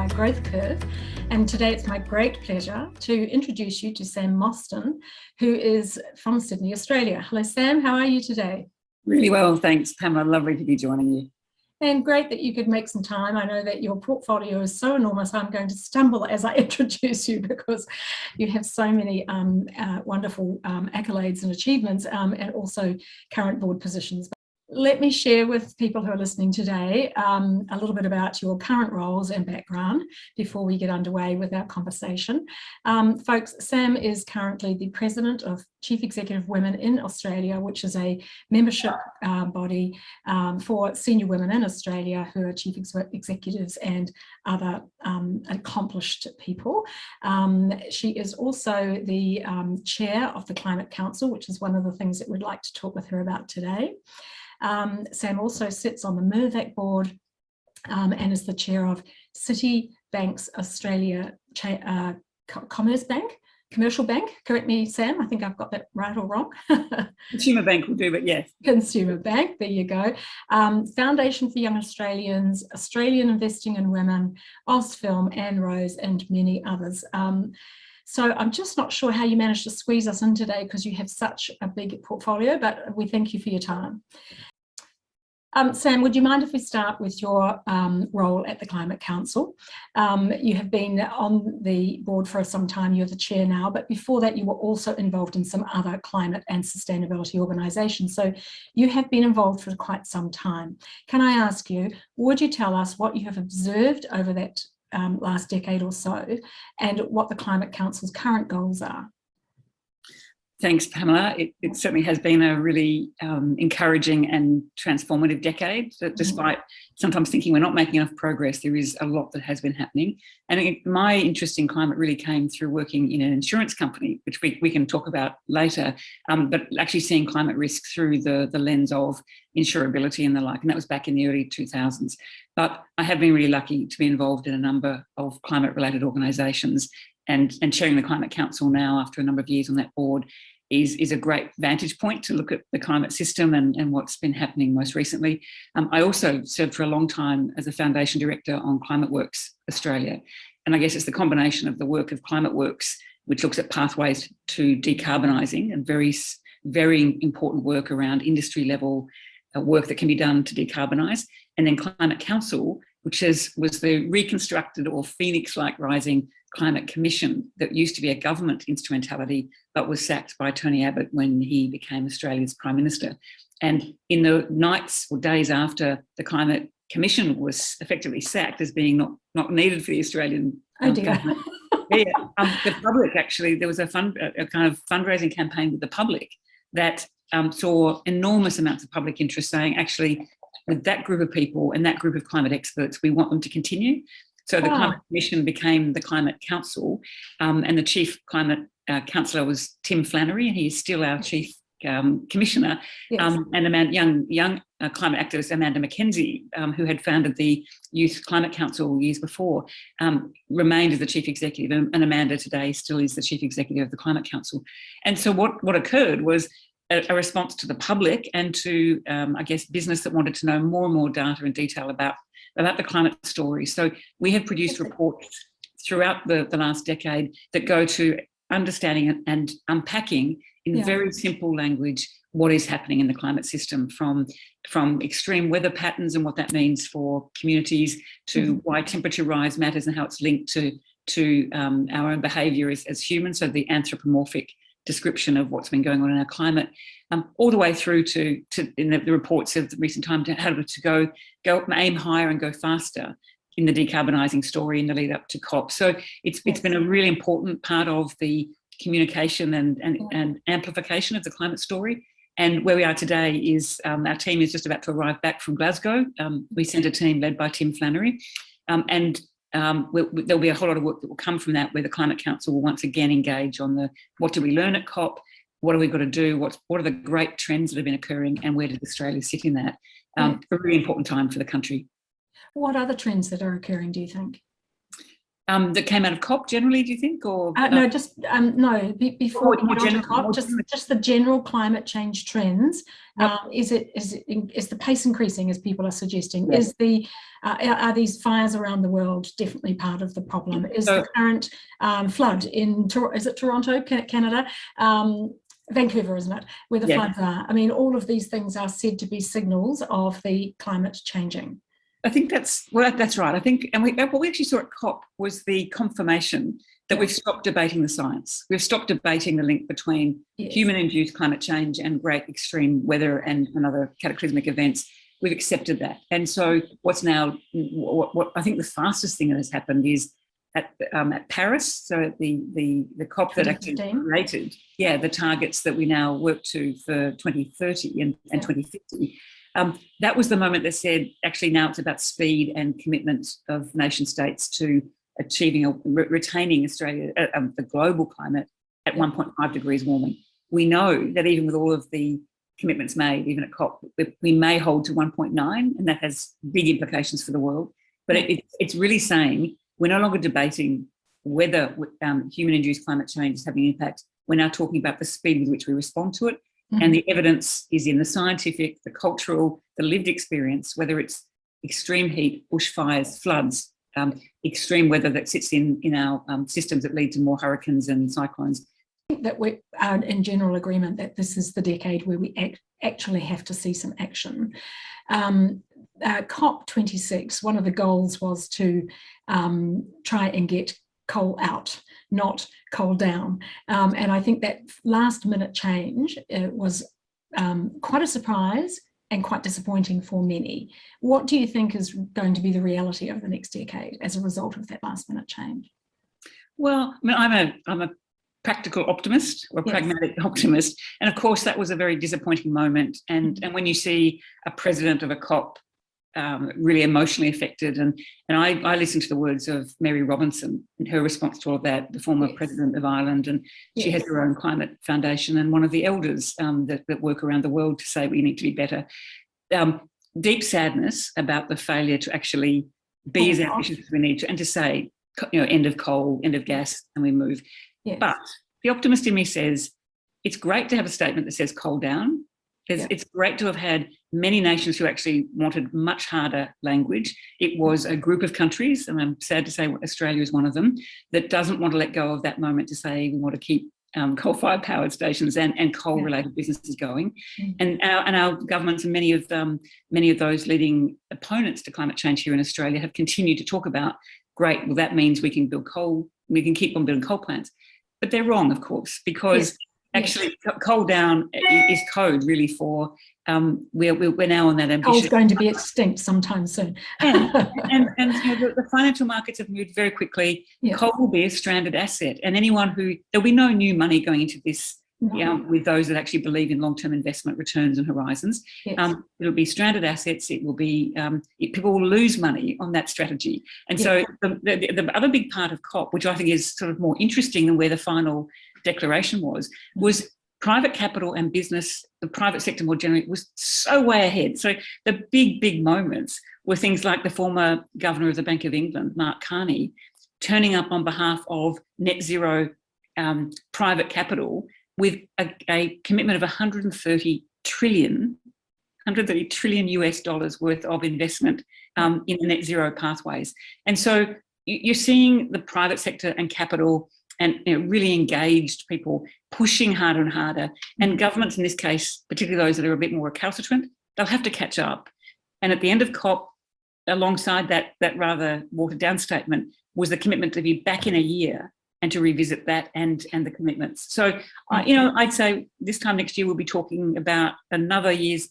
my growth curve. And today it's my great pleasure to introduce you to Sam Mostyn, who is from Sydney, Australia. Hello, Sam. How are you today? Really well, thanks, Pamela. Lovely to be joining you. And great that you could make some time. I know that your portfolio is so enormous. I'm going to stumble as I introduce you because you have so many wonderful accolades and achievements and also current board positions. Let me share with people who are listening today a little bit about your current roles and background before we get underway with our conversation. Folks, Sam is currently the President of Chief Executive Women in Australia, which is a membership body for senior women in Australia who are chief executives and other accomplished people. She is also the chair of the Climate Council, which is one of the things that we'd like to talk with her about today. Sam also sits on the Mirvac board and is the chair of Citibank's Australia Commercial Bank. Correct me, Sam, I think I've got that right or wrong. Consumer Bank will do, but yes. Consumer Bank, there you go. Foundation for Young Australians, Australian Investing in Women, Ozfilm, Anne Rose, and many others. So I'm just not sure how you managed to squeeze us in today because you have such a big portfolio, but we thank you for your time. Sam, would you mind if we start with your role at the Climate Council? You have been on the board for some time, you're the chair now, but before that you were also involved in some other climate and sustainability organisations. So you have been involved for quite some time. Can I ask you, would you tell us what you have observed over that last decade or so, and what the Climate Council's current goals are? Thanks, Pamela. It certainly has been a really encouraging and transformative decade. Despite sometimes thinking we're not making enough progress, there is a lot that has been happening. And my interest in climate really came through working in an insurance company, which we can talk about later, but actually seeing climate risk through the lens of insurability and the like, and that was back in the early 2000s. But I have been really lucky to be involved in a number of climate-related organisations, and chairing the Climate Council now after a number of years on that board is a great vantage point to look at the climate system and what's been happening most recently. I also served for a long time as a foundation director on Climate Works Australia. And I guess it's the combination of the work of Climate Works, which looks at pathways to decarbonising, and very, very important work around industry level work that can be done to decarbonise. And then Climate Council, which was the reconstructed or phoenix-like rising Climate Commission that used to be a government instrumentality, but was sacked by Tony Abbott when he became Australia's Prime Minister. And in the nights or days after the Climate Commission was effectively sacked as being not needed for the Australian government, the public actually, there was a kind of fundraising campaign with the public that saw enormous amounts of public interest saying, actually, with that group of people and that group of climate experts, we want them to continue. So the Climate Commission became the Climate Council, and the chief climate councillor was Tim Flannery, and he is still our chief commissioner. Yes. And young climate activist Amanda Mackenzie, who had founded the Youth Climate Council years before, remained as the chief executive, and Amanda today still is the chief executive of the Climate Council. And so what occurred was a response to the public and to, I guess, business that wanted to know more and more data and detail about the climate story. So we have produced reports throughout the last decade that go to understanding and unpacking in very simple language what is happening in the climate system, from extreme weather patterns and what that means for communities, to why temperature rise matters and how it's linked to our own behaviour as humans, so the anthropomorphic description of what's been going on in our climate, all the way through to in the reports of the recent time, to how to go aim higher and go faster in the decarbonising story in the lead up to COP. So it's been a really important part of the communication and amplification of the climate story. And where we are today is our team is just about to arrive back from Glasgow. We sent a team led by Tim Flannery, and there'll be a whole lot of work that will come from that, where the Climate Council will once again engage on what do we learn at COP, what have we got to do, what are the great trends that have been occurring, and where does Australia sit in that? A really important time for the country. What other trends that are occurring, do you think? That came out of COP generally, do you think? Or no, just before we get on to COP, just the general climate change trends. Yep. Is the pace increasing, as people are suggesting? Yes. Are these fires around the world definitely part of the problem? Is the current flood in Toronto, Canada? Vancouver, isn't it, where the floods are? I mean, all of these things are said to be signals of the climate changing. I think that's right. I think, and what we actually saw at COP was the confirmation that we've stopped debating the science. We've stopped debating the link between human-induced climate change and great extreme weather and other cataclysmic events. We've accepted that. And so what's now, what I think the fastest thing that has happened is at Paris, so at the COP that actually created, the targets that we now work to for 2030 and 2050. That was the moment that said, actually now it's about speed and commitment of nation states to achieving or retaining Australia, the global climate at 1.5 degrees warming. We know that even with all of the commitments made, even at COP, we may hold to 1.9, and that has big implications for the world. But it's really saying we're no longer debating whether human-induced climate change is having an impact. We're now talking about the speed with which we respond to it. And the evidence is in the scientific, the cultural, the lived experience, whether it's extreme heat, bushfires, floods, extreme weather that sits in our systems that lead to more hurricanes and cyclones. I think that we are in general agreement that this is the decade where we actually have to see some action. COP26, one of the goals was to try and get coal out, not coal down. And I think that last minute change was quite a surprise and quite disappointing for many. What do you think is going to be the reality over the next decade as a result of that last minute change? Well, I mean, I'm a practical optimist or pragmatic optimist. And of course, that was a very disappointing moment. And when you see a president of a COP really emotionally affected. And I listened to the words of Mary Robinson and her response to all of that, the former president of Ireland, and she has her own climate foundation and one of the elders that work around the world to say we need to be better. Deep sadness about the failure to actually be as ambitious as we need to, and to say, end of coal, end of gas, and we move. Yes. But the optimist in me says, it's great to have a statement that says coal down. It's great to have had many nations who actually wanted much harder language. It was a group of countries, and I'm sad to say Australia is one of them, that doesn't want to let go of that moment to say we want to keep coal-fired powered stations and coal-related businesses going. And our governments and many of those leading opponents to climate change here in Australia have continued to talk about, great, well, that means we can build coal, we can keep on building coal plants. But they're wrong, of course, because actually coal down is code really for we're now on that ambition. Coal's going to be extinct sometime soon. and the financial markets have moved very quickly. Coal will be a stranded asset, and there'll be no new money going into this with those that actually believe in long-term investment returns and horizons. It'll be stranded assets. It will be people will lose money on that strategy. And so the other big part of COP, which I think is sort of more interesting than where the final declaration was private capital and business, the private sector more generally, was so way ahead. So the big moments were things like the former governor of the Bank of England, Mark Carney, turning up on behalf of net zero private capital with a commitment of 130 trillion US dollars worth of investment in the net zero pathways. And so you're seeing the private sector and capital and really engaged people pushing harder and harder. And governments in this case, particularly those that are a bit more recalcitrant, they'll have to catch up. And at the end of COP, alongside that rather watered down statement, was the commitment to be back in a year and to revisit that and the commitments. So, I'd say this time next year we'll be talking about another year's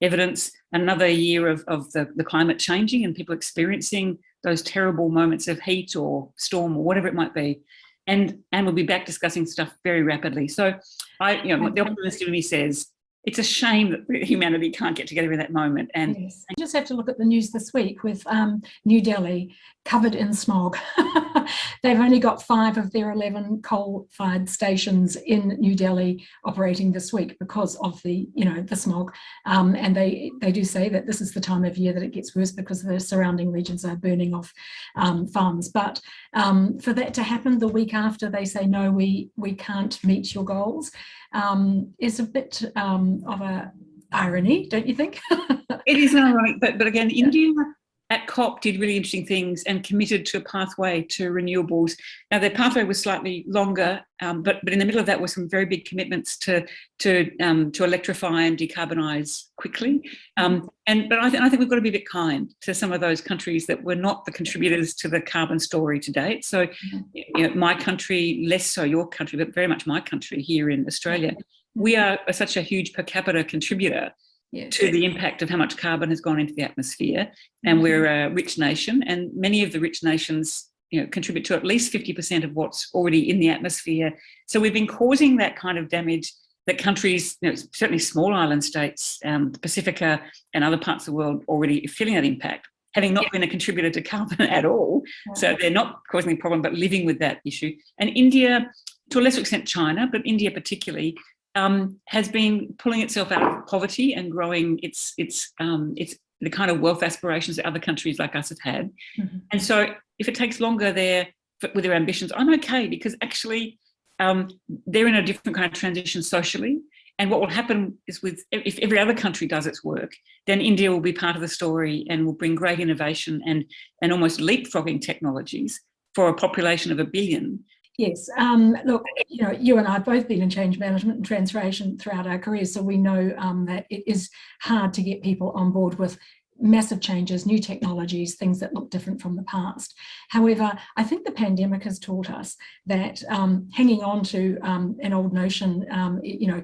evidence, another year of the climate changing and people experiencing those terrible moments of heat or storm or whatever it might be. And we'll be back discussing stuff very rapidly. So the optimist in me says it's a shame that humanity can't get together in that moment. And yes. You just have to look at the news this week with New Delhi covered in smog. They've only got 5 of their 11 coal-fired stations in New Delhi operating this week because of the smog. And they do say that this is the time of year that it gets worse because the surrounding regions are burning off farms. But for that to happen the week after they say, no, we can't meet your goals, is a bit of a irony, don't you think? it is ironic, but again, India at COP did really interesting things and committed to a pathway to renewables. Now, their pathway was slightly longer, but in the middle of that were some very big commitments to electrify and decarbonise quickly. But I think we've got to be a bit kind to some of those countries that were not the contributors to the carbon story to date. So, my country, less so your country, but very much my country here in Australia, we are such a huge per capita contributor to the impact of how much carbon has gone into the atmosphere. And we're a rich nation, and many of the rich nations contribute to at least 50% of what's already in the atmosphere. So we've been causing that kind of damage that countries, certainly small island states, the Pacifica and other parts of the world already are feeling that impact, having not been a contributor to carbon at all. So they're not causing the problem, but living with that issue. And India, to a lesser extent China, but India particularly, has been pulling itself out of poverty and growing its the kind of wealth aspirations that other countries like us have had. And so if it takes longer with their ambitions, I'm okay, because actually they're in a different kind of transition socially. And what will happen is if every other country does its work, then India will be part of the story and will bring great innovation and almost leapfrogging technologies for a population of 1 billion. Yes, look, you and I have both been in change management and transformation throughout our careers, so we know that it is hard to get people on board with massive changes, new technologies, things that look different from the past. However, I think the pandemic has taught us that hanging on to an old notion,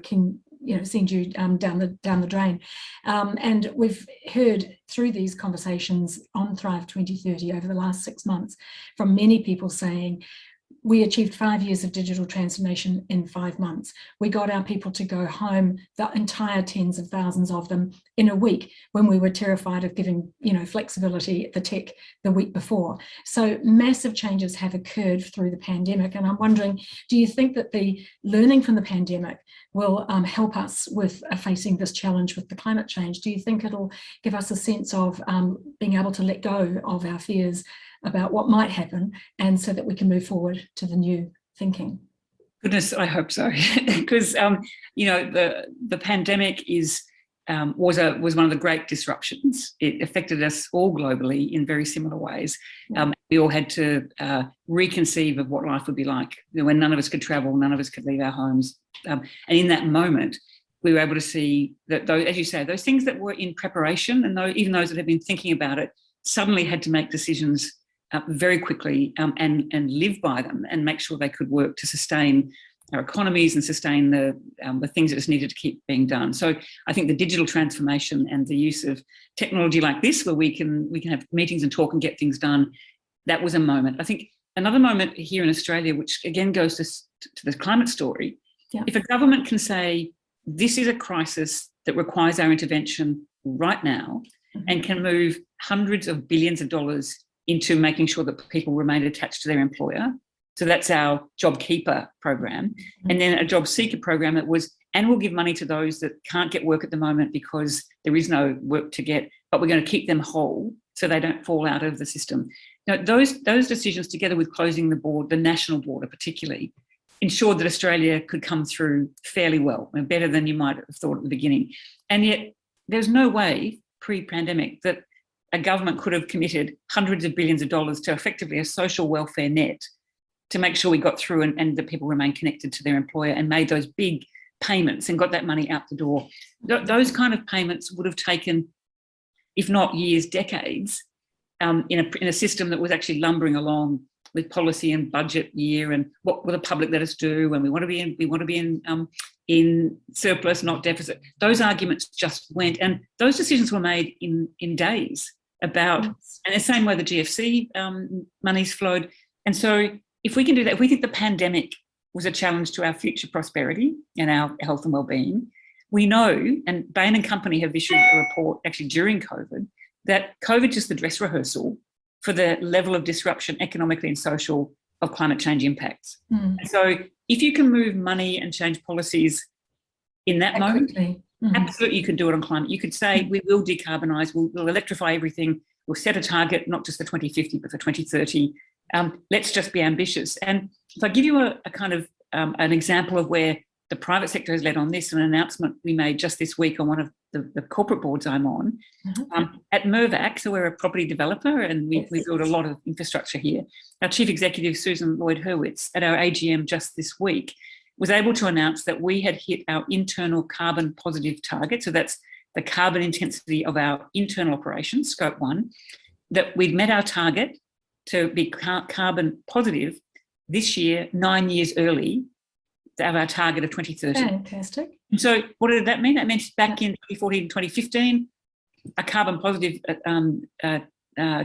can send you down the drain. And we've heard through these conversations on Thrive 2030 over the last 6 months from many people saying, we achieved 5 years of digital transformation in 5 months. We got our people to go home, the entire tens of thousands of them, in a week, when we were terrified of giving, flexibility the tech the week before. So massive changes have occurred through the pandemic. And I'm wondering, do you think that the learning from the pandemic will help us with facing this challenge with the climate change? Do you think it'll give us a sense of being able to let go of our fears about what might happen, and so that we can move forward to the new thinking? Goodness, I hope so, because the pandemic was one of the great disruptions. It affected us all globally in very similar ways. We all had to reconceive of what life would be like when none of us could travel, none of us could leave our homes, and in that moment, we were able to see that, those, as you say, those things that were in preparation, and even those that had been thinking about it, suddenly had to make decisions very quickly and live by them and make sure they could work to sustain our economies and sustain the things that just needed to keep being done. So I think the digital transformation and the use of technology like this, where we can have meetings and talk and get things done, that was a moment. I think another moment here in Australia, which again goes to the climate story, if a government can say, this is a crisis that requires our intervention right now, and can move hundreds of billions of dollars into making sure that people remain attached to their employer. So that's our JobKeeper program. And then a job seeker program and we'll give money to those that can't get work at the moment because there is no work to get, but we're going to keep them whole so they don't fall out of the system. Those decisions, together with closing the national border particularly, ensured that Australia could come through fairly well, better than you might have thought at the beginning. And yet there's no way pre-pandemic that a government could have committed hundreds of billions of dollars to effectively a social welfare net to make sure we got through and that people remain connected to their employer, and made those big payments and got that money out the door. Those kind of payments would have taken, if not years, decades, in a system that was actually lumbering along with policy and budget year and what will the public let us do, and we want to be in surplus, not deficit. Those arguments just went, and those decisions were made in days. And the same way the GFC monies flowed. And so if we can do that, if we think the pandemic was a challenge to our future prosperity and our health and well-being, we know, and Bain and Company have issued a report actually during COVID, that COVID is just the dress rehearsal for the level of disruption economically and social of climate change impacts. And so if you can move money and change policies in that moment, absolutely you can do it on climate. You could say, we will decarbonise, we'll electrify everything, we'll set a target, not just for 2050, but for 2030. Let's just be ambitious. And if I give you a kind of an example of where the private sector has led on this, an announcement we made just this week on one of the corporate boards I'm on, at Mirvac, so we're a property developer and we build a lot of infrastructure here. Our Chief Executive, Susan Lloyd-Hurwitz, at our AGM just this week, was able to announce that we had hit our internal carbon positive target. So that's the carbon intensity of our internal operations, scope 1, that we'd met our target to be carbon positive this year, 9 years early, to have our target of 2030. Fantastic. And so what did that mean? That meant back in 2014 and 2015, a carbon positive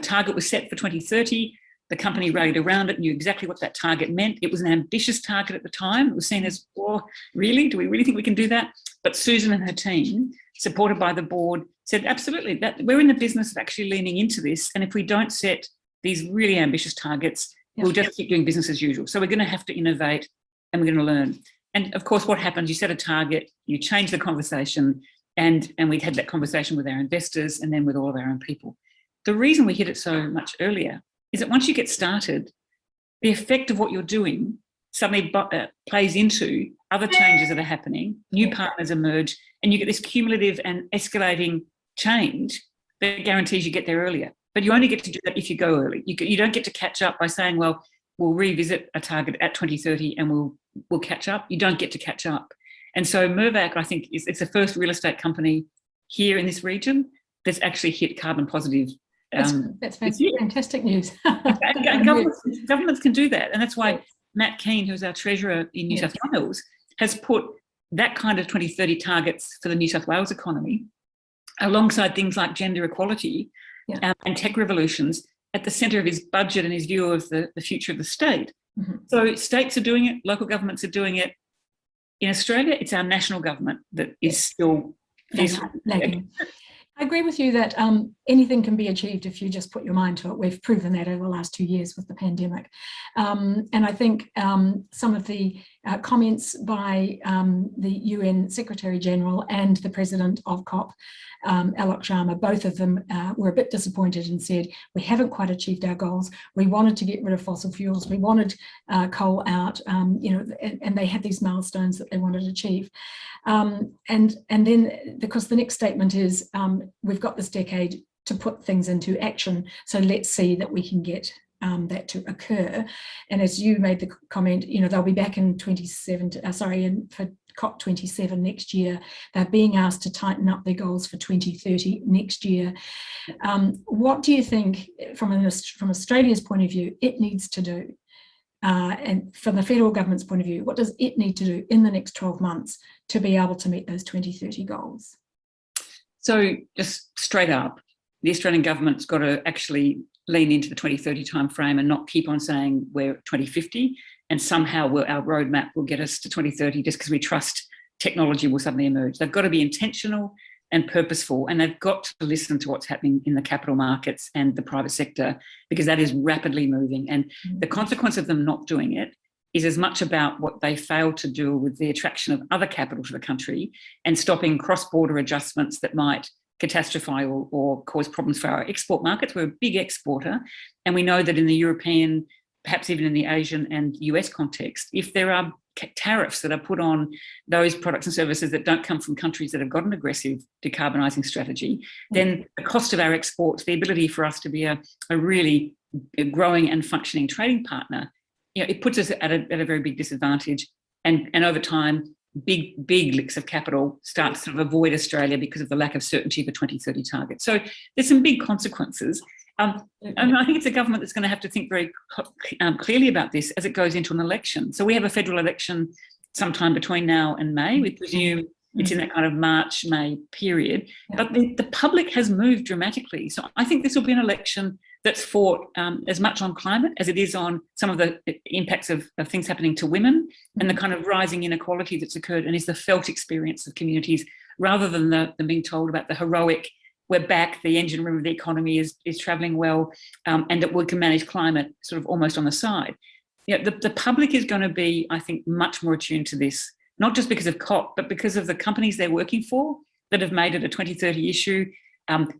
target was set for 2030. The company rallied around it, knew exactly what that target meant. It was an ambitious target at the time. It was seen as, oh, really? Do we really think we can do that? But Susan and her team, supported by the board, said, absolutely, that we're in the business of actually leaning into this. And if we don't set these really ambitious targets, we'll just keep doing business as usual. So we're going to have to innovate and we're going to learn. And of course, what happens, you set a target, you change the conversation, and we'd had that conversation with our investors and then with all of our own people. The reason we hit it so much earlier is that once you get started, the effect of what you're doing suddenly plays into other changes that are happening, new partners emerge, and you get this cumulative and escalating change that guarantees you get there earlier. But you only get to do that if you go early. You don't get to catch up by saying, well, we'll revisit a target at 2030 and we'll catch up. You don't get to catch up. And so Mirvac, I think, it's the first real estate company here in this region that's actually hit carbon positive. That's fantastic news. Governments can do that. And that's why Matt Keane, who's our treasurer in New South Wales, has put that kind of 2030 targets for the New South Wales economy alongside things like gender equality and tech revolutions at the centre of his budget and his view of the future of the state. So states are doing it, local governments are doing it. In Australia, it's our national government that is still lagging. I agree with you that anything can be achieved if you just put your mind to it. We've proven that over the last 2 years with the pandemic. And I think some of the comments by the UN Secretary General and the President of COP, Alok Sharma, both of them were a bit disappointed and said, we haven't quite achieved our goals. We wanted to get rid of fossil fuels. We wanted coal out, and they had these milestones that they wanted to achieve. And then, because the next statement is, we've got this decade to put things into action, so let's see that we can get that to occur. And as you made the comment, they'll be back in for COP27 next year. They're being asked to tighten up their goals for 2030 next year. What do you think, from Australia's point of view, it needs to do? And from the federal government's point of view, what does it need to do in the next 12 months to be able to meet those 2030 goals? So just straight up, the Australian government's got to actually lean into the 2030 timeframe and not keep on saying we're 2050 and somehow our roadmap will get us to 2030 just because we trust technology will suddenly emerge. They've got to be intentional and purposeful, and they've got to listen to what's happening in the capital markets and the private sector, because that is rapidly moving. And the consequence of them not doing it is as much about what they failed to do with the attraction of other capital to the country and stopping cross-border adjustments that might catastrophize or cause problems for our export markets. We're a big exporter, and we know that in the European, perhaps even in the Asian and US context, if there are tariffs that are put on those products and services that don't come from countries that have got an aggressive decarbonising strategy, then the cost of our exports, the ability for us to be a really growing and functioning trading partner, it puts us at a very big disadvantage. And over time, big licks of capital start to sort of avoid Australia because of the lack of certainty of the 2030 target. So there's some big consequences. And I think it's a government that's going to have to think very clearly about this as it goes into an election. So we have a federal election sometime between now and May. We presume it's in that kind of March, May period. But the public has moved dramatically. So I think this will be an election that's fought as much on climate as it is on some of the impacts of things happening to women and the kind of rising inequality that's occurred, and is the felt experience of communities rather than the being told about the heroic, we're back, the engine room of the economy is travelling well, and that we can manage climate sort of almost on the side. The public is going to be, I think, much more attuned to this, not just because of COP, but because of the companies they're working for that have made it a 2030 issue,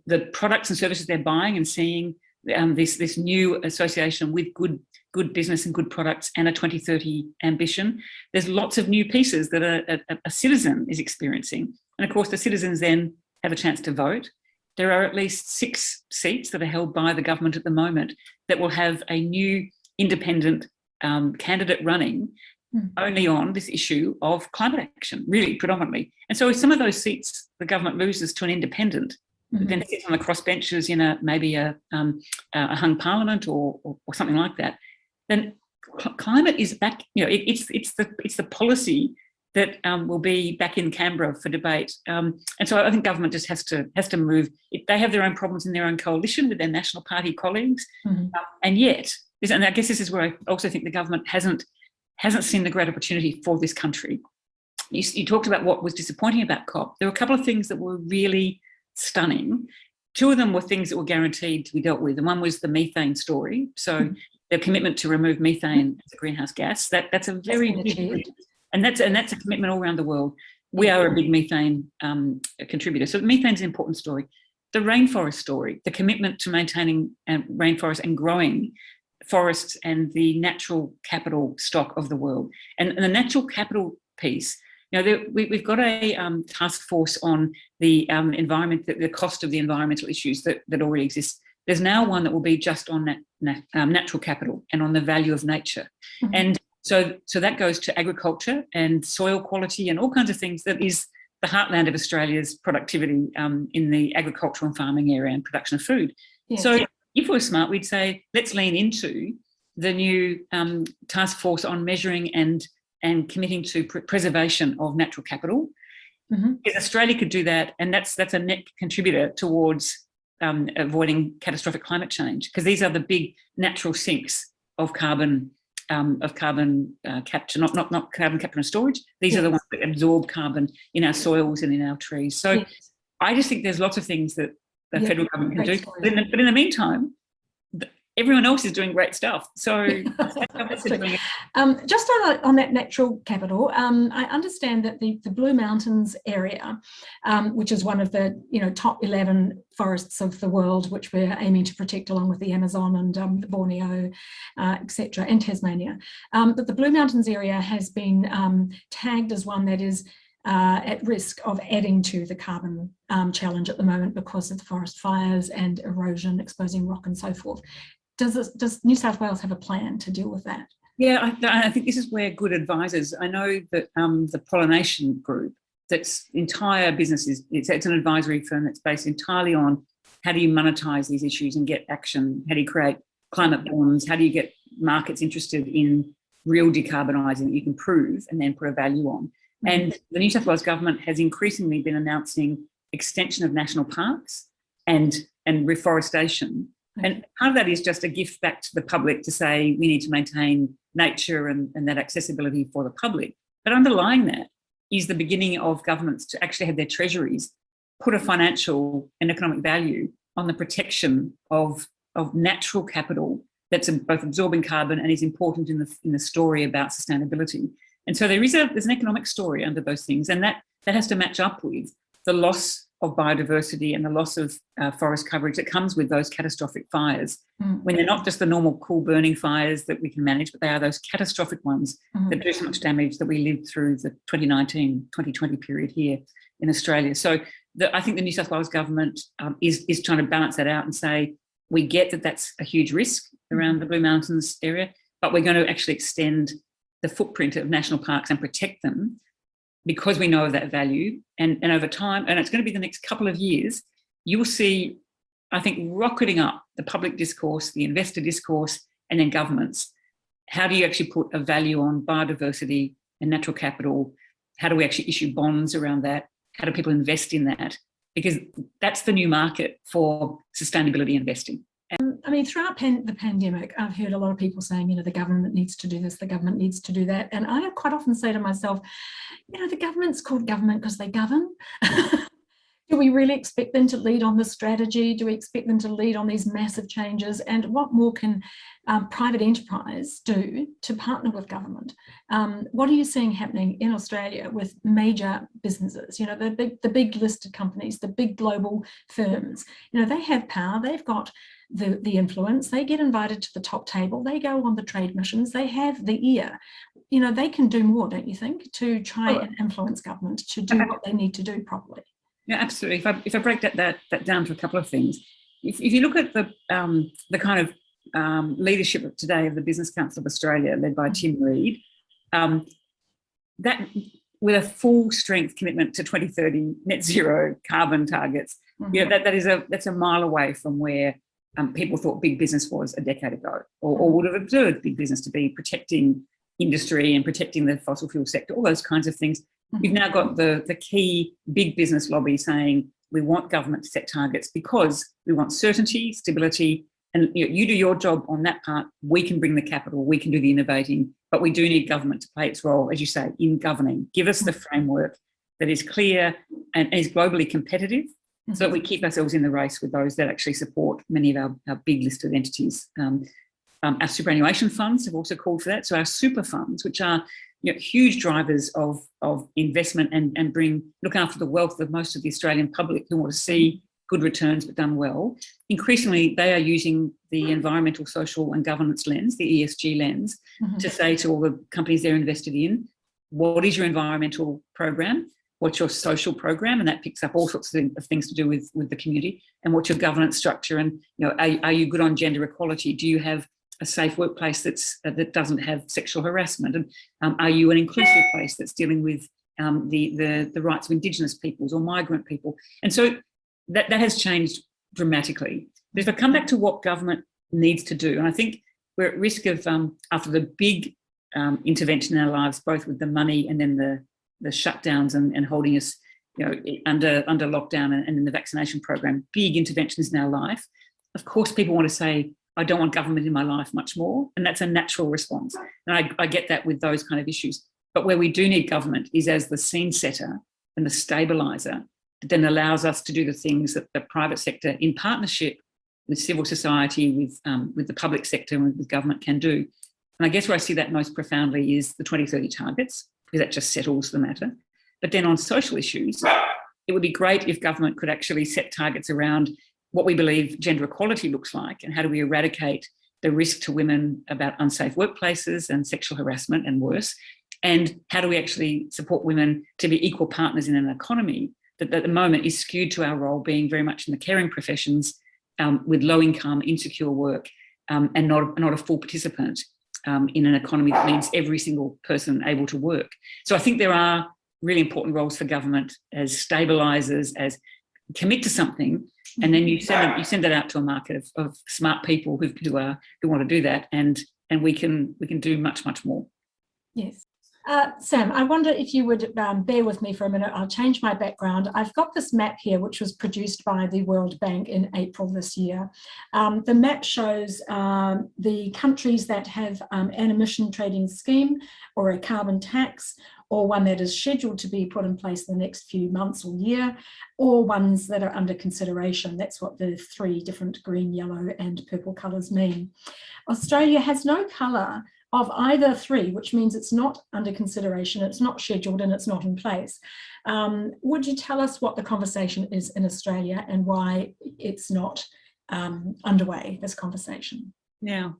the products and services they're buying and seeing this new association with good business and good products and a 2030 ambition. There's lots of new pieces that a citizen is experiencing. And of course, the citizens then have a chance to vote. There are at least 6 seats that are held by the government at the moment that will have a new independent candidate running only on this issue of climate action, really predominantly. And so if some of those seats the government loses to an independent, then sits on the crossbenches in maybe a hung parliament or something like that, then climate is back. It's the policy that will be back in Canberra for debate. And so I think government just has to move. They have their own problems in their own coalition with their National Party colleagues, and yet, and I guess this is where I also think the government hasn't seen the great opportunity for this country. You talked about what was disappointing about COP. There were a couple of things that were really stunning. 2 of them were things that were guaranteed to be dealt with, and one was the methane story. So the commitment to remove methane as a greenhouse gas. That's a very big, and that's a commitment all around the world. We are a big methane contributor. So methane is an important story. The rainforest story, the commitment to maintaining rainforests and growing forests and the natural capital stock of the world. And the natural capital piece, we've got a task force on the environment, the cost of the environmental issues that already exist. There's now one that will be just on natural capital and on the value of nature. And so that goes to agriculture and soil quality and all kinds of things that is the heartland of Australia's productivity in the agricultural and farming area and production of food. Yes. So if we were smart, we'd say, let's lean into the new task force on measuring and committing to preservation of natural capital. Because Australia could do that, and that's a net contributor towards avoiding catastrophic climate change, because these are the big natural sinks of carbon capture, not carbon capture and storage. These are the ones that absorb carbon in our soils and in our trees. So I just think there's lots of things that the federal government can do. But in the meantime, everyone else is doing great stuff. So just on that natural capital, I understand that the Blue Mountains area, which is one of the top 11 forests of the world, which we're aiming to protect along with the Amazon and Borneo, etc., and Tasmania, but the Blue Mountains area has been tagged as one that is at risk of adding to the carbon challenge at the moment because of the forest fires and erosion, exposing rock and so forth. Does New South Wales have a plan to deal with that? Yeah, I think this is where good advisors, I know that the Pollination Group, that's entire business it's an advisory firm that's based entirely on how do you monetize these issues and get action, how do you create climate bonds, how do you get markets interested in real decarbonising that you can prove and then put a value on. And the New South Wales government has increasingly been announcing extension of national parks and reforestation. And part of that is just a gift back to the public to say we need to maintain nature and that accessibility for the public. But underlying that is the beginning of governments to actually have their treasuries put a financial and economic value on the protection of natural capital that's both absorbing carbon and is important in the story about sustainability. And so there's an economic story under those things, and that has to match up with the loss of biodiversity and the loss of forest coverage that comes with those catastrophic fires, when they're not just the normal cool burning fires that we can manage, but they are those catastrophic ones that do so much damage that we lived through the 2019-2020 period here in Australia. So I think the New South Wales government is trying to balance that out and say, we get that that's a huge risk around the Blue Mountains area, but we're going to actually extend the footprint of national parks and protect them because we know of that value. And over time, and it's going to be the next couple of years, you will see, I think, rocketing up the public discourse, the investor discourse, and then governments. How do you actually put a value on biodiversity and natural capital? How do we actually issue bonds around that? How do people invest in that? Because that's the new market for sustainability investing. I mean, throughout the pandemic, I've heard a lot of people saying, the government needs to do this, the government needs to do that. And I quite often say to myself, the government's called government because they govern. Do we really expect them to lead on the strategy? Do we expect them to lead on these massive changes? And what more can private enterprise do to partner with government? What are you seeing happening in Australia with major businesses? The big listed companies, the big global firms. They have power. They've got the influence. They get invited to the top table. They go on the trade missions. They have the ear. They can do more, don't you think, to try and influence government to do what they need to do properly? Yeah, absolutely. If I break that down to a couple of things, if you look at the kind of leadership of today of the Business Council of Australia, led by Tim Reid, that with a full strength commitment to 2030 net zero carbon targets, that's a mile away from where people thought big business was a decade ago, or would have observed big business to be protecting industry and protecting the fossil fuel sector, all those kinds of things. You've now got the key big business lobby saying we want government to set targets because we want certainty, stability, and you do your job on that part. We can bring the capital, we can do the innovating, but we do need government to play its role, as you say, in governing. Give us the framework that is clear and is globally competitive, so that we keep ourselves in the race with those that actually support many of our big listed entities. Our superannuation funds have also called for that. So our super funds, which are huge drivers of investment and look after the wealth of most of the Australian public who want to see good returns but done well. Increasingly, they are using the environmental, social and governance lens, the ESG lens, to say to all the companies they're invested in, what is your environmental program? What's your social program? And that picks up all sorts of things to do with the community. And what's your governance structure? And are you good on gender equality? Do you have a safe workplace that doesn't have sexual harassment? And are you an inclusive place that's dealing with the rights of Indigenous peoples or migrant people? And so that has changed dramatically. But if I come back to what government needs to do, and I think we're at risk of, after the big intervention in our lives, both with the money and then the shutdowns and holding us under lockdown and in the vaccination program, big interventions in our life. Of course, people want to say, I don't want government in my life much more. And that's a natural response. And I get that with those kind of issues. But where we do need government is as the scene setter and the stabiliser that then allows us to do the things that the private sector, in partnership with civil society, with the public sector and with government, can do. And I guess where I see that most profoundly is the 2030 targets, because that just settles the matter. But then on social issues, it would be great if government could actually set targets around what we believe gender equality looks like and how do we eradicate the risk to women about unsafe workplaces and sexual harassment and worse, and how do we actually support women to be equal partners in an economy that at the moment is skewed to our role being very much in the caring professions with low income, insecure work and not a full participant in an economy that needs every single person able to work. So I think there are really important roles for government as stabilisers, as commit to something, and then you send that out to a market of smart people who want to do that, and we can do much more. Yes. Sam, I wonder if you would bear with me for a minute. I'll change my background. I've got this map here, which was produced by the World Bank in April this year. The map shows the countries that have an emission trading scheme or a carbon tax, or one that is scheduled to be put in place in the next few months or year, or ones that are under consideration. That's what the three different green, yellow and purple colours mean. Australia has no colour of either three, which means it's not under consideration, it's not scheduled and it's not in place. Would you tell us what the conversation is in Australia and why it's not underway, this conversation? Yeah.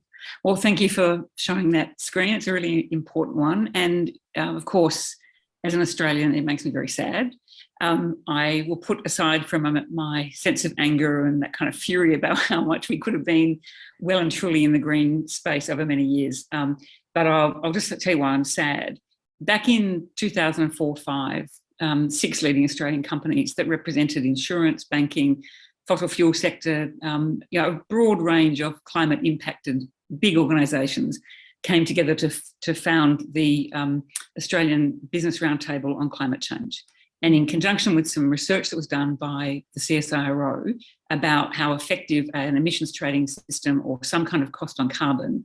Well, thank you for showing that screen. It's a really important one. And of course, as an Australian, it makes me very sad. I will put aside for a moment my sense of anger and that kind of fury about how much we could have been well and truly in the green space over many years. But I'll just tell you why I'm sad. Back in 2004-05, 6 leading Australian companies that represented insurance, banking, fossil fuel sector, a broad range of climate impacted big organisations came together to found the Australian Business Roundtable on Climate Change. And in conjunction with some research that was done by the CSIRO about how effective an emissions trading system or some kind of cost on carbon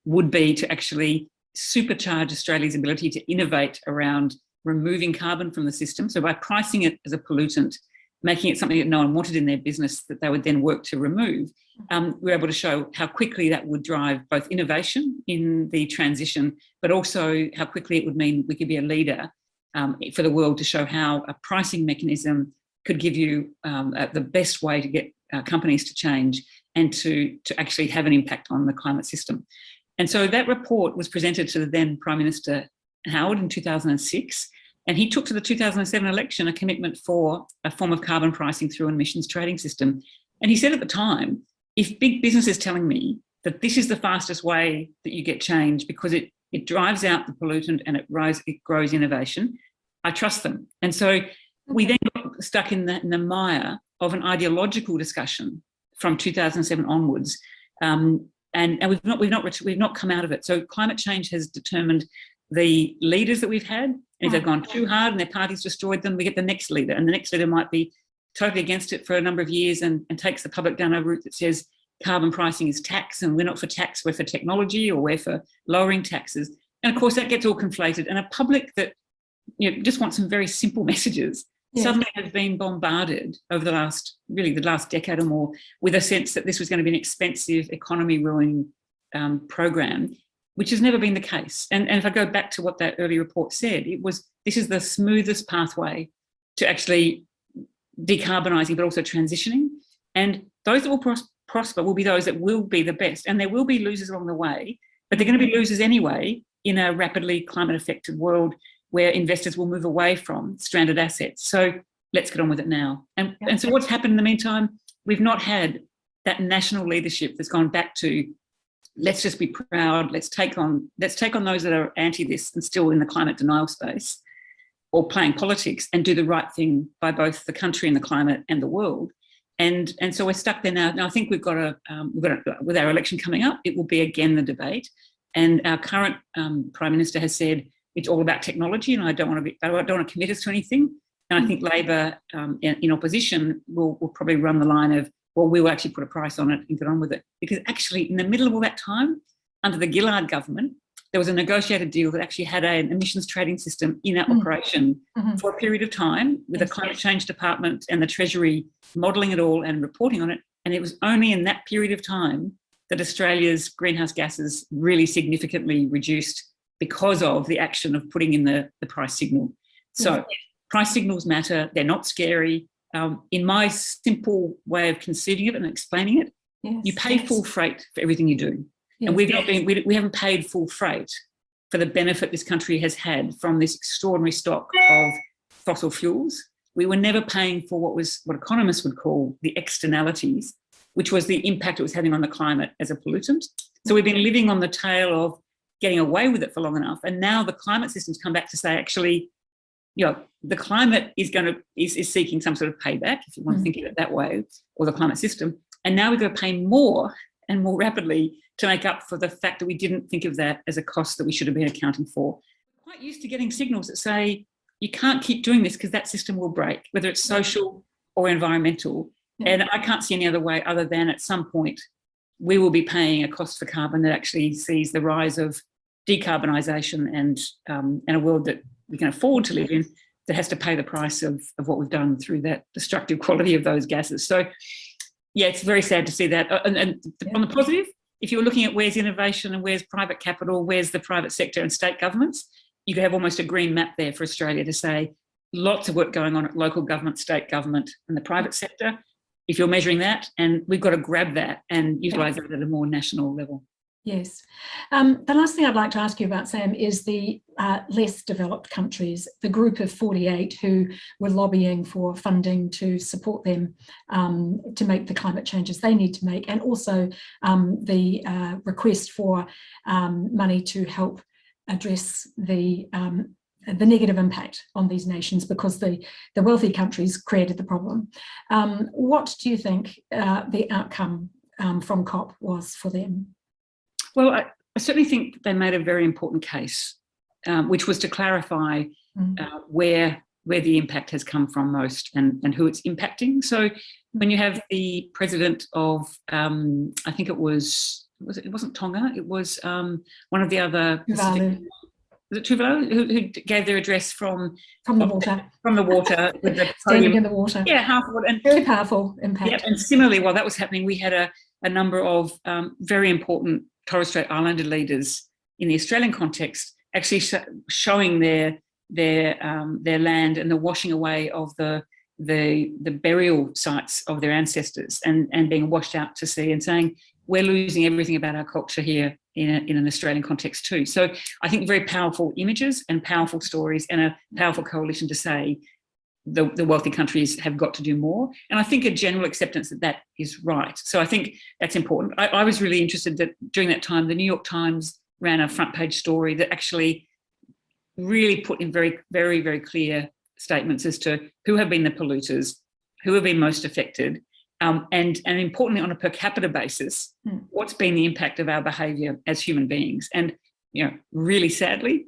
would be to actually supercharge Australia's ability to innovate around removing carbon from the system. So by pricing it as a pollutant, making it something that no one wanted in their business that they would then work to remove, we were able to show how quickly that would drive both innovation in the transition, but also how quickly it would mean we could be a leader for the world to show how a pricing mechanism could give you the best way to get companies to change and to actually have an impact on the climate system. And so that report was presented to the then Prime Minister Howard in 2006, and he took to the 2007 election a commitment for a form of carbon pricing through an emissions trading system. And he said at the time, if big business is telling me that this is the fastest way that you get change because it drives out the pollutant and it grows innovation, I trust them. And so we then got stuck in the mire of an ideological discussion from 2007 onwards, and we've not come out of it. So climate change has determined the leaders that we've had, and if they've gone too hard and their parties destroyed them, we get the next leader, and the next leader might be totally against it for a number of years and takes the public down a route that says carbon pricing is tax and we're not for tax, we're for technology, or we're for lowering taxes. And of course that gets all conflated, and a public that just wants some very simple messages suddenly has been bombarded over the last decade or more with a sense that this was going to be an expensive, economy-ruining program, which has never been the case. And if I go back to what that early report said, this is the smoothest pathway to actually decarbonising, but also transitioning. And those that will prosper will be those that will be the best. And there will be losers along the way, but they're going to be losers anyway in a rapidly climate-affected world where investors will move away from stranded assets. So let's get on with it now. And so what's happened in the meantime? We've not had that national leadership that's gone back to, let's just be proud, let's take on those that are anti this and still in the climate denial space or playing politics, and do the right thing by both the country and the climate and the world. And so we're stuck there now. Now I think we've got with our election coming up, it will be again the debate. And our current Prime Minister has said it's all about technology, and I don't want to commit us to anything. And I think Labor in opposition will probably run the line of, well, we will actually put a price on it and get on with it. Because actually, in the middle of all that time, under the Gillard government, there was a negotiated deal that actually had an emissions trading system in operation for a period of time, with the Climate Change Department and the Treasury modelling it all and reporting on it. And it was only in that period of time that Australia's greenhouse gases really significantly reduced because of the action of putting in the price signal. So price signals matter, they're not scary. In my simple way of conceiving it and explaining it, you pay full freight for everything you do. And we haven't paid full freight for the benefit this country has had from this extraordinary stock of fossil fuels. We were never paying for what economists would call the externalities, which was the impact it was having on the climate as a pollutant. So we've been living on the tail of getting away with it for long enough. And now the climate system's come back to say, actually, the climate is seeking some sort of payback, if you want to think of it that way, or the climate system. And now we've got to pay more and more rapidly to make up for the fact that we didn't think of that as a cost that we should have been accounting for. We're quite used to getting signals that say, you can't keep doing this because that system will break, whether it's social or environmental. And I can't see any other way other than at some point we will be paying a cost for carbon that actually sees the rise of decarbonisation and a world that we can afford to live in that has to pay the price of what we've done through that destructive quality of those gases. So, it's very sad to see that. And on the positive, if you're looking at where's innovation and where's private capital, where's the private sector and state governments, you could have almost a green map there for Australia to say lots of work going on at local government, state government and the private sector. If you're measuring that, and we've got to grab that and utilise it at a more national level. Yes. The last thing I'd like to ask you about, Sam, is the less developed countries, the group of 48 who were lobbying for funding to support them to make the climate changes they need to make, and also the request for money to help address the negative impact on these nations because the wealthy countries created the problem. What do you think the outcome from COP was for them? Well, I certainly think they made a very important case, which was to clarify where where the impact has come from most and who it's impacting. So when you have the president of, I think it wasn't Tonga, it was one of the other Pacific, was it Tuvalu, who gave their address from the water. From the water with the standing in the water. Yeah, half of it. And very powerful impact. Yeah, and similarly, while that was happening, we had a number of very important Torres Strait Islander leaders in the Australian context actually showing their land and the washing away of the burial sites of their ancestors and being washed out to sea and saying, we're losing everything about our culture here in an Australian context too. So I think very powerful images and powerful stories and a powerful coalition to say the wealthy countries have got to do more. And I think a general acceptance that is right. So I think that's important. I was really interested that during that time, the New York Times ran a front page story that actually really put in very, very, very clear statements as to who have been the polluters, who have been most affected, and importantly, on a per capita basis, what's been the impact of our behaviour as human beings. And, really sadly,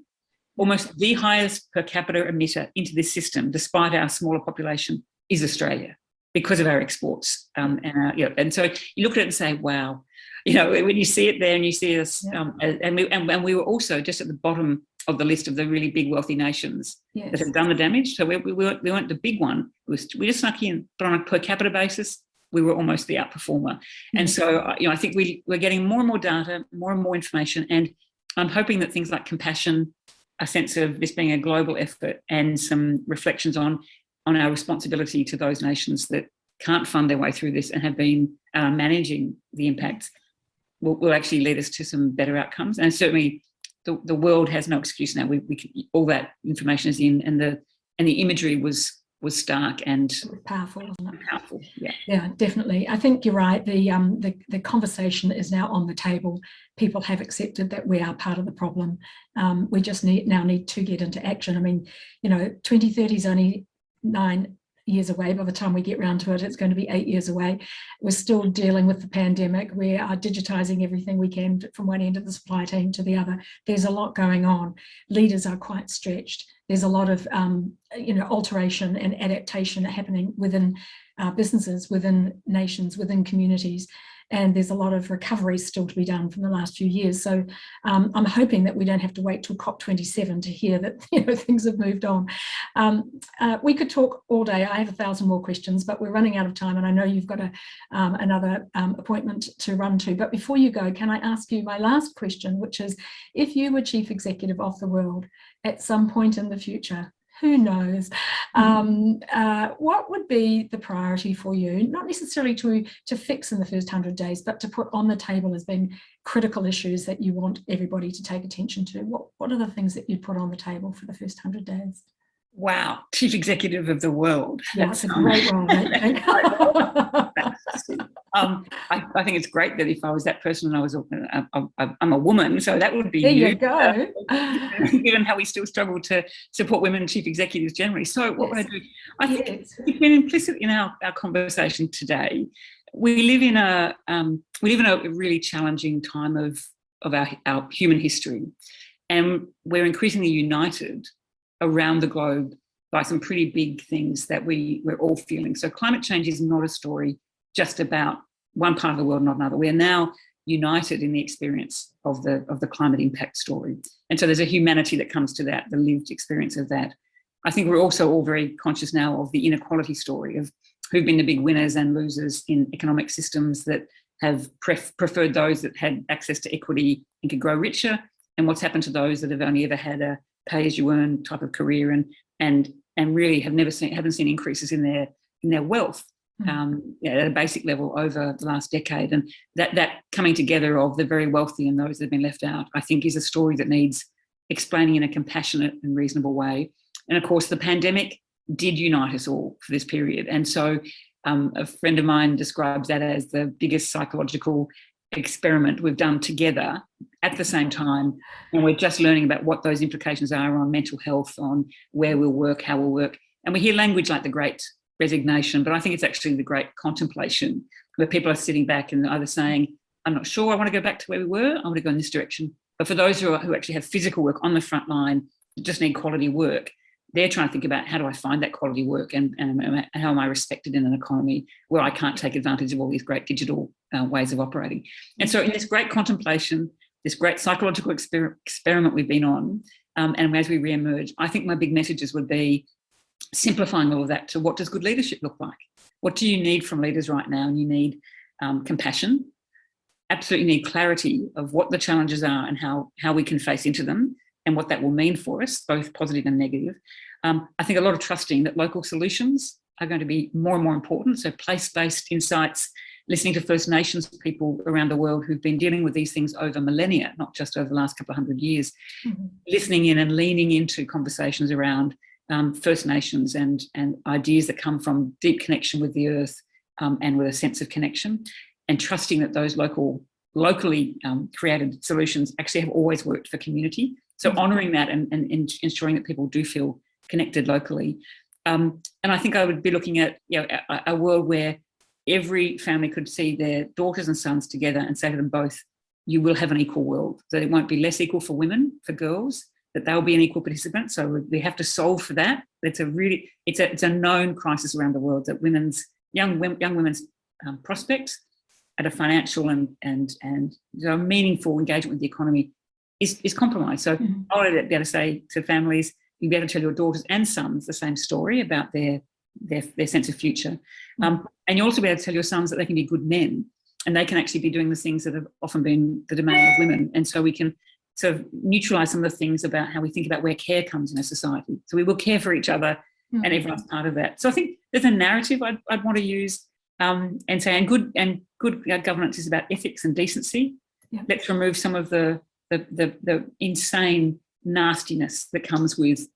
almost the highest per capita emitter into this system, despite our smaller population, is Australia because of our exports. And so you look at it and say, wow, when you see it there and you see us, and we were also just at the bottom of the list of the really big wealthy nations that have done the damage. So we weren't the big one. We just snuck in, but on a per capita basis, we were almost the outperformer. And so, I think we're getting more and more data, more and more information, and I'm hoping that things like compassion, a sense of this being a global effort, and some reflections on our responsibility to those nations that can't fund their way through this and have been managing the impacts will actually lead us to some better outcomes. And certainly the world has no excuse now. We can, all that information is in, and the imagery was stark and powerful, wasn't it? Powerful, yeah, definitely. I think you're right. The conversation is now on the table. People have accepted that we are part of the problem. We just need to get into action. I mean, 2030 is only 9 years away. By the time we get round to it, it's going to be 8 years away. We're still dealing with the pandemic. We are digitizing everything we can from one end of the supply chain to the other. There's a lot going on. Leaders are quite stretched. There's a lot of alteration and adaptation happening within businesses, within nations, within communities. And there's a lot of recovery still to be done from the last few years. So I'm hoping that we don't have to wait till COP27 to hear that things have moved on. We could talk all day. I have 1,000 more questions, but we're running out of time, and I know you've got another appointment to run to. But before you go, can I ask you my last question, which is, if you were chief executive of the world at some point in the future, who knows, what would be the priority for you? Not necessarily to fix in the first 100 days, but to put on the table as being critical issues that you want everybody to take attention to. What are the things that you'd put on the table for the first 100 days? Wow, chief executive of the world. Yeah, that's a great role, mate. I think it's great that if I was that person and I'm a woman, so that would be there you go. Given how we still struggle to support women chief executives generally. So what would I do? I think it's been implicit in our conversation today. We live in a really challenging time of our human history, and we're increasingly united around the globe by some pretty big things that we're all feeling. So climate change is not a story just about one part of the world, not another. We are now united in the experience of the climate impact story. And so there's a humanity that comes to that, the lived experience of that. I think we're also all very conscious now of the inequality story of who've been the big winners and losers in economic systems that have preferred those that had access to equity and could grow richer, and what's happened to those that have only ever had a pay-as-you-earn type of career and really haven't seen increases in their wealth at a basic level over the last decade. And that coming together of the very wealthy and those that have been left out, I think, is a story that needs explaining in a compassionate and reasonable way. And of course, the pandemic did unite us all for this period. And so a friend of mine describes that as the biggest psychological experiment we've done together at the same time, and we're just learning about what those implications are on mental health, on where we'll work, how we'll work. And we hear language like the Great Resignation, but I think it's actually the Great Contemplation, where people are sitting back and either saying, I'm not sure I want to go back to where we were, I want to go in this direction. But for those who actually have physical work on the front line, just need quality work, they're trying to think about, how do I find that quality work, and how am I respected in an economy where I can't take advantage of all these great digital ways of operating. And so in this great contemplation, this great psychological experiment we've been on, and as we re-emerge, I think my big messages would be simplifying all of that to, what does good leadership look like? What do you need from leaders right now? And you need compassion, absolutely need clarity of what the challenges are and how we can face into them and what that will mean for us, both positive and negative. I think a lot of trusting that local solutions are going to be more and more important. So place-based insights, listening to First Nations people around the world who've been dealing with these things over millennia, not just over the last couple of 100 years, listening in and leaning into conversations around First Nations and ideas that come from deep connection with the earth, and with a sense of connection, and trusting that those locally created solutions actually have always worked for community. So honouring that and ensuring that people do feel connected locally. And I think I would be looking at, you know, a world where every family could see their daughters and sons together and say to them both, you will have an equal world. That it won't be less equal for women, for girls, that they'll be an equal participant. So we have to solve for that. It's a known crisis around the world, that young women's prospects at a financial and meaningful engagement with the economy is compromised. So I want to be able to say to families, you'll be able to tell your daughters and sons the same story about their sense of future. And you also be able to tell your sons that they can be good men, and they can actually be doing the things that have often been the domain of women. And so we can sort of neutralise some of the things about how we think about where care comes in a society. So we will care for each other, and everyone's part of that. So I think there's a narrative I'd want to use, and say, and good governance is about ethics and decency. Yeah. Let's remove some of the insane nastiness that comes with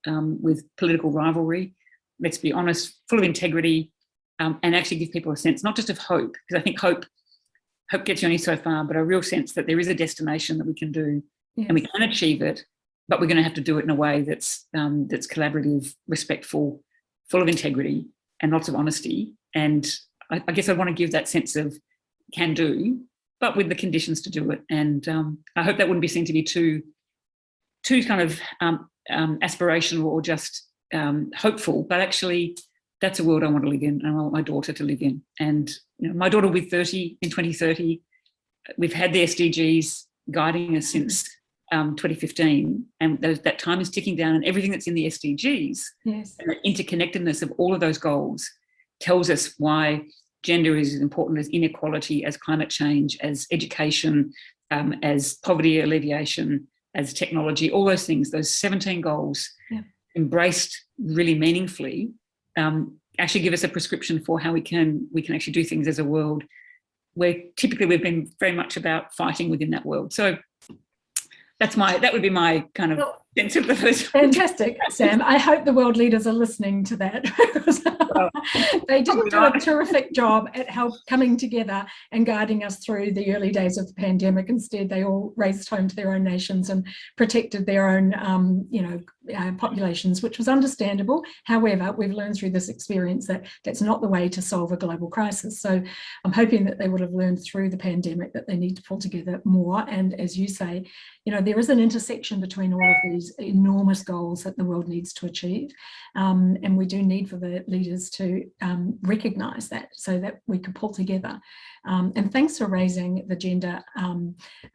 political rivalry. Let's be honest, full of integrity, and actually give people a sense, not just of hope, because I think hope gets you only so far, but a real sense that there is a destination that we can do, and we can achieve it, but we're going to have to do it in a way that's collaborative, respectful, full of integrity, and lots of honesty. And I guess I want to give that sense of can do, but with the conditions to do it. And I hope that wouldn't be seen to be too kind of aspirational or just hopeful, but actually that's a world I want to live in, and I want my daughter to live in. And you know, my daughter will be 30 in 2030. We've had the SDGs guiding us since 2015, and that time is ticking down, and everything that's in the SDGs, and the interconnectedness of all of those goals tells us why gender is as important as inequality, as climate change, as education, as poverty alleviation, as technology, all those things, those 17 goals embraced really meaningfully, actually give us a prescription for how we can actually do things as a world where typically we've been very much about fighting within that world. So that would be my kind of sense of the first. Fantastic, Sam. I hope the world leaders are listening to that, because they didn't do a terrific job at coming together and guiding us through the early days of the pandemic. Instead, they all raced home to their own nations and protected their own, populations, which was understandable. However, we've learned through this experience that that's not the way to solve a global crisis. So I'm hoping that they would have learned through the pandemic that they need to pull together more. And as you say, there is an intersection between all of these enormous goals that the world needs to achieve. And we do need for the leaders to recognise that, so that we can pull together. And thanks for raising the gender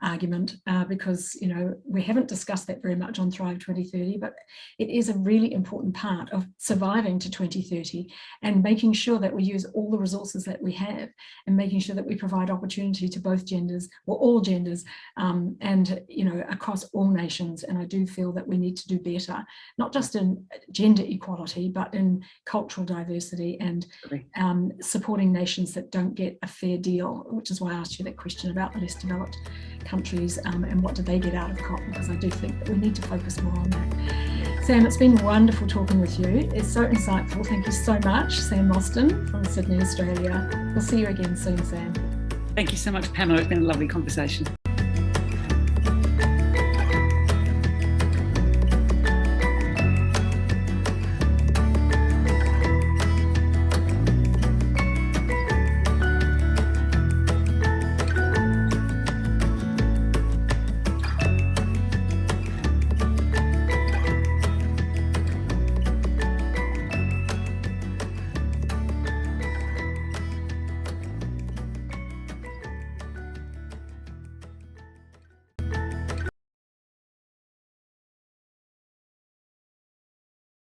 argument, because we haven't discussed that very much on Thrive 2030, but it is a really important part of surviving to 2030 and making sure that we use all the resources that we have, and making sure that we provide opportunity to both genders, or all genders, and across all nations. And I do feel that we need to do better, not just in gender equality, but in cultural diversity and supporting nations that don't get a fair deal, which is why I asked you that question about the less developed countries, and what do they get out of COP, because I do think that we need to focus more on that. Sam, it's been wonderful talking with you. It's so insightful. Thank you so much. Sam Mostyn from Sydney, Australia. We'll see you again soon, Sam. Thank you so much, Pamela. It's been a lovely conversation.